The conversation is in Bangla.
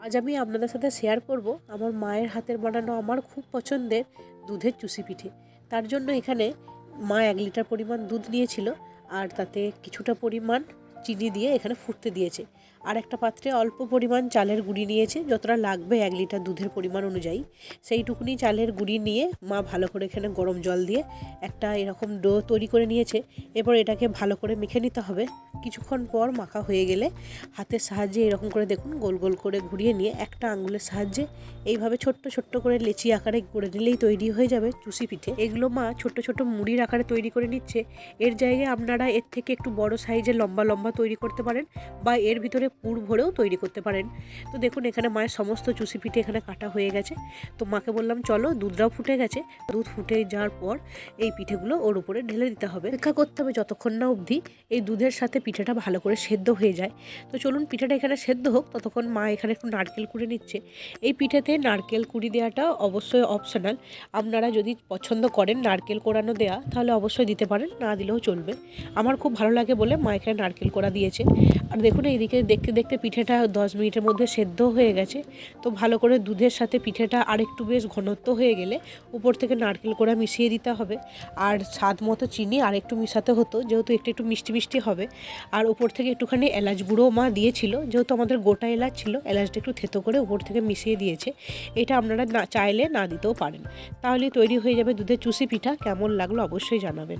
আজ আমি আপনাদের সাথে শেয়ার করব আমার মায়ের হাতের বানানো আমার খুব পছন্দের দুধের চুষি পিঠে। তার জন্য এখানে মা 1 লিটার পরিমাণ দুধ নিয়েছিল আর তাতে কিছুটা পরিমাণ চিনি দিয়ে এখানে ফুটতে দিয়েছে। আর একটা পাত্রে অল্প পরিমাণ চালের গুঁড়ি নিয়েছে, যতটা লাগবে 1 লিটার দুধের পরিমাণ অনুযায়ী সেইটুকুনি চালের গুঁড়ি নিয়ে মা ভালো করে এখানে গরম জল দিয়ে একটা এরকম ডো তৈরি করে নিয়েছে। এরপর এটাকে ভালো করে মেখে নিতে হবে। কিছুক্ষণ পর মাখা হয়ে গেলে হাতের সাহায্যে এরকম করে দেখুন গোল গোল করে ঘুরিয়ে নিয়ে একটা আঙুলের সাহায্যে এইভাবে ছোট্ট ছোট্ট করে লেচি আকারে করে নিলেই তৈরি হয়ে যাবে চুষি পিঠে। এগুলো মা ছোট্ট ছোট্ট মুড়ির আকারে তৈরি করে নিচ্ছে। এর জায়গায় আপনারা এর থেকে একটু বড় সাইজের লম্বা লম্বা তৈরি করতে পারেন বা এর ভিতরে পুর ভরেও তৈরি করতে পারেন। তো দেখুন এখানে মায়ের সমস্ত চুষি পিঠে এখানে কাটা হয়ে গেছে। তো মাকে বললাম চলো, দুধটাও ফুটে গেছে, দুধ ফুটে যাওয়ার পর এই পিঠেগুলো ওর উপরে ঢেলে দিতে হবে। অপেক্ষা করতে হবে যতক্ষণ না অবধি এই দুধের সাথে পিঠেটা ভালো করে সেদ্ধ হয়ে যায়। তো চলুন পিঠেটা এখানে সেদ্ধ হোক, ততক্ষণ মা এখানে একটু নারকেল কুড়ে নিচ্ছে। এই পিঠেতে নারকেল কুড়ি দেওয়াটা অবশ্যই অপশনাল। আপনারা যদি পছন্দ করেন নারকেল কোড়ানো দেওয়া তাহলে অবশ্যই দিতে পারেন, না দিলেও চলবে। আমার খুব ভালো লাগে বলে মা এখানে নারকেল কোড়া দিয়েছে। আর দেখুন এইদিকে দেখতে দেখতে পিঠেটা 10 মিনিটের মধ্যে সেদ্ধ হয়ে গেছে। তো ভালো করে দুধের সাথে পিঠেটা আরেকটু বেশ ঘনত্ব হয়ে গেলে উপর থেকে নারকেল কোড়া মিশিয়ে দিতে হবে। আর স্বাদ মতো চিনি আর একটু মিশাতে হতো, যেহেতু একটু একটু মিষ্টি মিষ্টি হবে। আর উপর থেকে একটুখানি এলাচ গুঁড়ো মা দিয়েছিল, যেহেতু আমাদের গোটা এলাচ ছিল, এলাচটা একটু থেতো করে উপর থেকে মিশিয়ে দিয়েছে। এটা আপনারা না চাইলে না দিতেও পারেন। তাহলে তৈরি হয়ে যাবে দুধের চুষি পিঠা। কেমন লাগলো অবশ্যই জানাবেন।